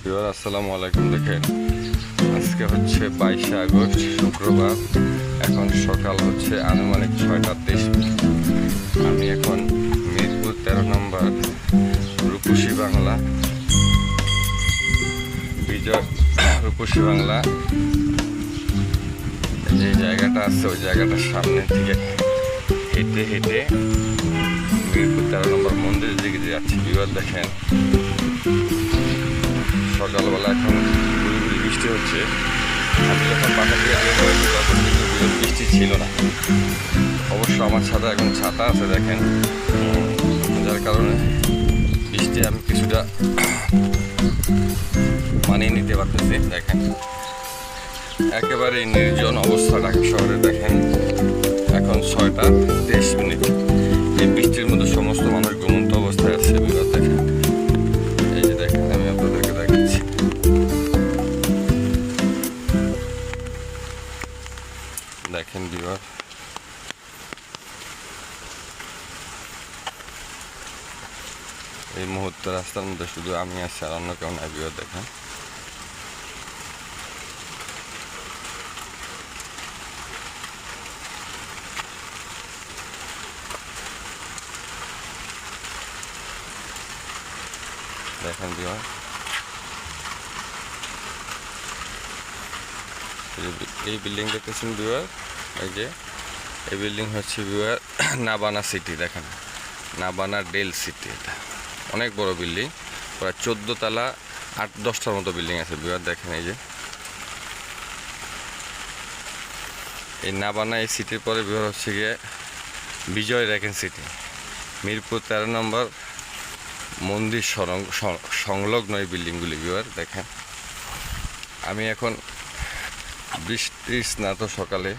Viewer আসসালামু আলাইকুম। দেখেন আজকে হচ্ছে 22শে আগস্ট শুক্রবার। এখন সকাল হচ্ছে আনুমানিক 6:23। আমি এখন মিরপুর 13 নম্বর রূপসী বাংলা বিজয় রূপসী বাংলা যে জায়গাটা আছে ওই জায়গাটার সামনে থেকে হেঁটে হেঁটে মিরপুর 13 নম্বর মন্দিরের দিকে যাচ্ছি। ভিউয়ার দেখেন সকালবেলা এখন গুড়ি গুড়ি বৃষ্টি হচ্ছে। আমি যখন বাসা থেকে বের হয়েছি তখন কিন্তু বৃষ্টি ছিল না। অবশ্য আমার সাথে এখন ছাতা আছে দেখেন, যার কারণে বৃষ্টি আমি কিছুটা মানিয়ে নিতে পারতেছি। দেখেন একেবারে নির্জন অবস্থা ঢাকা শহরে। দেখেন এখন 6:23। এই বৃষ্টির মধ্যে সমস্ত মানুষ ঘুমন্ত অবস্থায় আছে। বিপদ দেখেন, এই যে দেখেন আমি আপনাদেরকে দেখাচ্ছি। দেখেন বিপদ, এই মুহূর্তে রাস্তার মধ্যে শুধু আমি আছি আর অন্য কেউ নাই। বিপদ দেখেন দেখেন বিপদ, এই বিল্ডিং দেখতেছেন বিওয়ার, এই যে এই বিল্ডিং হচ্ছে বিওয়ার নাবানা সিটি। দেখেন নাবানা ডেল সিটি, এটা অনেক বড় বিল্ডিং, প্রায় 14 তলা 8-10টার মতো বিল্ডিং আছে বিওয়ার। দেখেন এই যে এই নাবানা এই সিটির পরে বিওয়ার হচ্ছে গিয়ে বিজয় রেকেন সিটি, মিরপুর 13 নম্বর মন্দির সংলগ্ন এই বিল্ডিংগুলি বিওয়ার। দেখেন আমি এখন বৃষ্টি স্নাত সকালে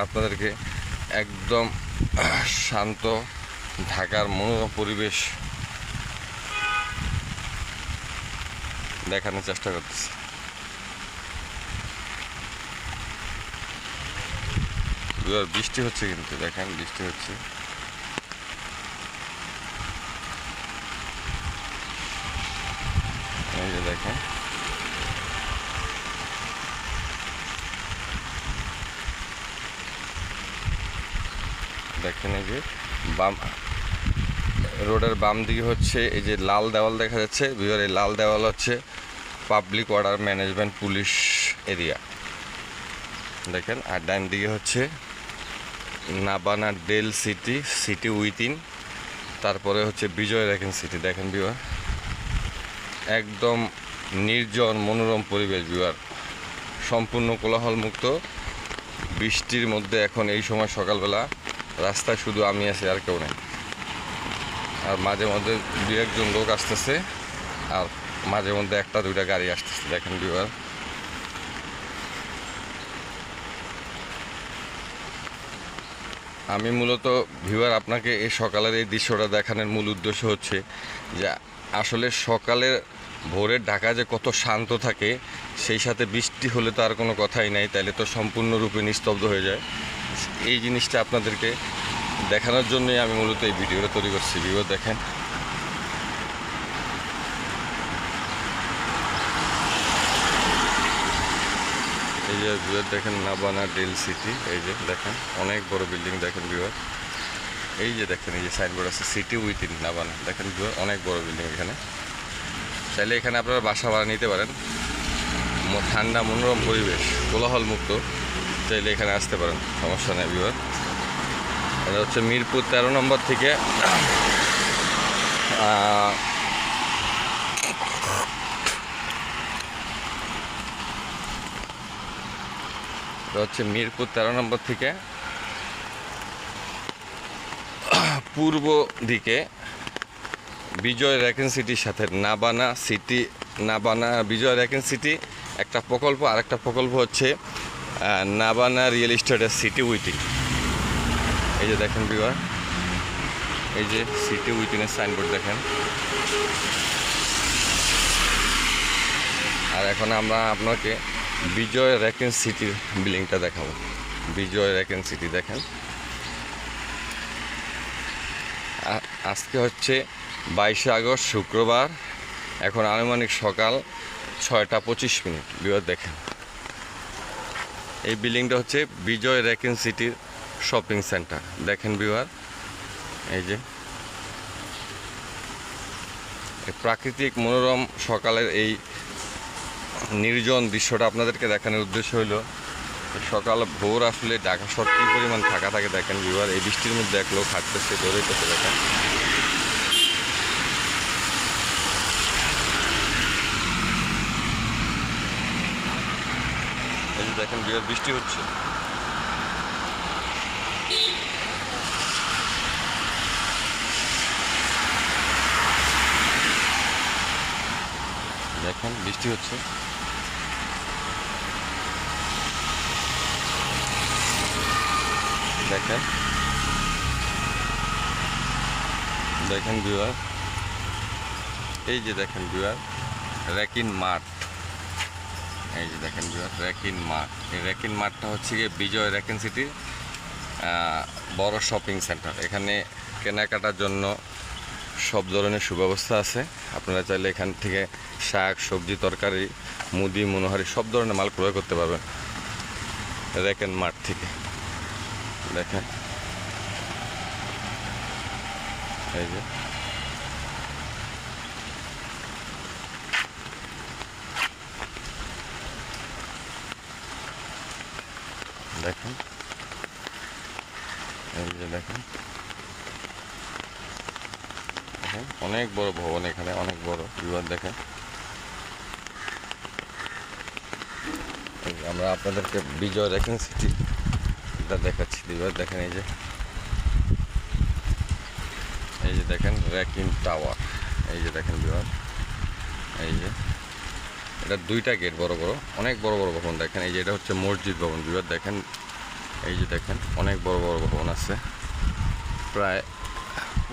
আপনাদেরকে একদম শান্ত ঢাকার মনোরম পরিবেশ দেখানোর চেষ্টা করতেছি। বৃষ্টি হচ্ছে কিন্তু দেখেন বৃষ্টি হচ্ছে। এই যে দেখেন দেখেন এই যে রোডের বাম দিকে হচ্ছে এই যে লাল দেওয়াল দেখা যাচ্ছে বিহার। এই লাল দেওয়াল হচ্ছে public order management police area দেখেন। আর ডান দিকে হচ্ছে নাবানা ডেল সিটি উইথিন, তারপরে হচ্ছে বিজয় রেকেন সিটি। দেখেন বিহার একদম নির্জন মনোরম পরিবেশ বিহার, সম্পূর্ণ কোলাহলমুক্ত। বৃষ্টির মধ্যে এখন এই সময় সকালবেলা রাস্তায় শুধু আমি আছি আর কেউ নেই। আর মাঝে মধ্যে 2-1জন লোক আসতেছে, আর মাঝে মধ্যে 1-2টা গাড়ি আসতেছে। দেখেন বিহার আমি মূলত ভিউয়ার আপনাকে এই সকালের এই দৃশ্যটা দেখানোর মূল উদ্দেশ্য হচ্ছে যে আসলে সকালের ভোরের ঢাকা যে কত শান্ত থাকে, সেই সাথে বৃষ্টি হলে তো আর কোনো কথাই নাই, তাইলে তো সম্পূর্ণরূপে নিস্তব্ধ হয়ে যায়। এই জিনিসটা আপনাদেরকে দেখানোর জন্যই আমি মূলত এই ভিডিওটা তৈরি করছি। ভিউয়ার দেখেন এই যে ভিউয়ার দেখেন নাবানা ডেল সিটি। এই যে দেখেন অনেক বড় বিল্ডিং দেখেন ভিউয়ার। এই যে দেখেন এই যে সাইনবোর্ড আছে সিটি উইথিন নাবানা। দেখেন ভিউয়ার অনেক বড় বিল্ডিং। এখানে চাইলে এখানে আপনারা বাসা ভাড়া নিতে পারেন। ঠান্ডা মনোরম পরিবেশ, কোলাহল মুক্ত, চাইলে এখানে আসতে পারেন, সমস্যা নেই ভিউয়ার। এটা হচ্ছে মিরপুর 13 নম্বর থেকে মিরপুর 13 নম্বর থেকে পূর্ব দিকে বিজয় রেকেন সিটির সাথে নাবানা বিজয় রেকেন সিটি একটা প্রকল্প, আরেকটা প্রকল্প হচ্ছে নাবানা রিয়েল এস্টেটের সিটি উইথিন। এই যে দেখেন বিহার এই যে সিটি উইথিনের সাইনবোর্ড দেখেন। আর এখন আমরা আপনাকে বিজয় রেকেন সিটির বিল্ডিংটা দেখাবো। বিজয় রেকেন সিটি দেখেন আজকে হচ্ছে 22শে আগস্ট শুক্রবার। এখন আনুমানিক সকাল 6:25। ভিউয়ার দেখেন, এই বিল্ডিংটা হচ্ছে বিজয় রেকেন সিটির শপিং সেন্টার। দেখেন ভিউয়ার, এই যে প্রাকৃতিক মনোরম সকালের এই নির্জন দৃশ্যটা আপনাদেরকে দেখানোর উদ্দেশ্য হলো সকাল ভোর আসলে ঢাকা শহর কী পরিমাণ ফাঁকা থাকে দেখেন ভিউয়ার। এই বৃষ্টির মধ্যে এক লোক হাঁটতেছে, দৌড়াইতেছে দেখেন। এই যে দেখেন ভিউয়ার, বৃষ্টি হচ্ছে। দেখেন বৃষ্টি হচ্ছে। দেখেন দেখেন ভিউয়ার, এই যে দেখেন ভিউয়ার রেকিন মাঠ। এই যে দেখেন ভিউয়ার রেকিন মাঠ। এই রেকিন মাঠটা হচ্ছে গিয়ে বিজয় রেকেন সিটির বড় শপিং সেন্টার। এখানে কেনাকাটার জন্য সব ধরনের সুব্যবস্থা আছে। আপনারা চাইলে এখান থেকে শাক, সবজি, তরকারি, মুদি, মনোহারি সব ধরনের মাল ক্রয় করতে পারবেন রেকেন মাঠ থেকে। দেখেন এই যে দেখেন, এই যে দেখেন দেখেন অনেক বড় ভবন, এখানে অনেক বড় ভিউয়ার। দেখেন আমরা আপনাদেরকে বিজয় রেকেন সিটি দেখাচ্ছি ভিউয়ার। দেখেন এই যে দেখেন রেকিন টাওয়ার। এই যে দেখেন ভিউয়ার, এই যে এটা 2টা গেট, বড় বড় অনেক বড় বড় ভবন। দেখেন এই যে এটা হচ্ছে মসজিদ ভবন ভিউয়ার। দেখেন এই যে দেখেন অনেক বড় বড় ভবন আছে, প্রায়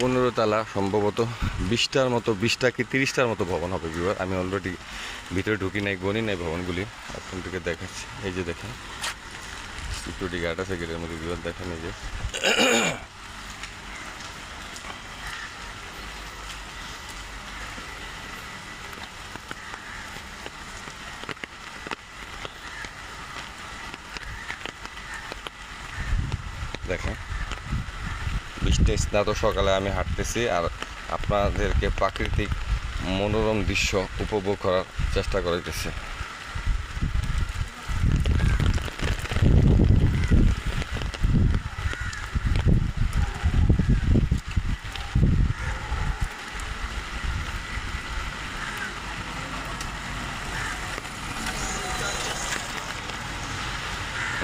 15 তলা, সম্ভবত 20টার মতো, 20টা কি 30টার মতো ভবন হবে ভিউয়ার। আমি অলরেডি ভিতরে ঢুকি নাই, গণি নাই ভবনগুলি, আপনাদেরকে দেখাচ্ছি। এই যে দেখেন সিকিউরিটি গার্ড আছে গেটের মধ্যে ভিউয়ার। দেখেন এই যে দেখেন বৃষ্টি স্নাত সকালে আমি হাঁটতেছি আর আপনাদেরকে প্রাকৃতিক মনোরম দৃশ্য উপভোগ করার চেষ্টা করিতেছি।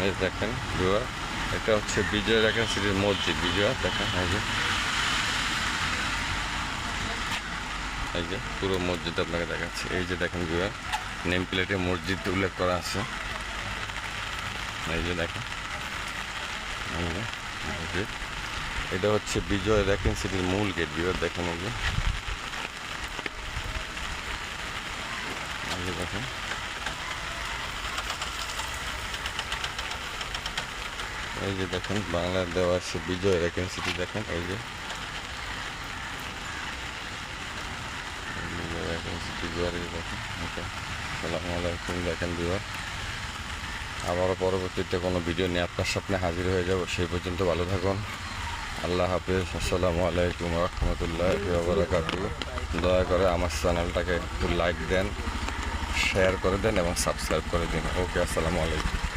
এই দেখেন ভিউয়ার, এটা হচ্ছে বিজয় রেকেন সিটির মসজিদ ভিউয়ার। দেখেন এই যে পুরো মসজিদ আপনাকে দেখাচ্ছি। এই যে দেখেন ভিউয়ার, নেম প্লেটে মসজিদ উল্লেখ করা আছে। এই যে দেখেন মসজিদ, এটা হচ্ছে বিজয় রেকেন সিটির মূল গেট ভিউয়ার। দেখেন এই যে দেখেন এই যে দেখেন বাংলার দেওয়া আছে বিজয় রেকেন সিটি। দেখেন এই যে বিজয় রেকেন সিটি ভিউয়ার। দেখেন ওকে, আসসালামু আলাইকুম। দেখেন ভিউয়ার, আবারও পরবর্তীতে কোনো ভিডিও নিয়ে আপনার সামনে হাজির হয়ে যাব। সেই পর্যন্ত ভালো থাকুন। আল্লাহ হাফিজ। আসসালামু আলাইকুম রহমতুল্লাহি ওয়া বারাকাতুহু। দয়া করে আমার চ্যানেলটাকে একটু লাইক দেন, শেয়ার করে দেন এবং সাবস্ক্রাইব করে দিন। ওকে, আসসালামু আলাইকুম।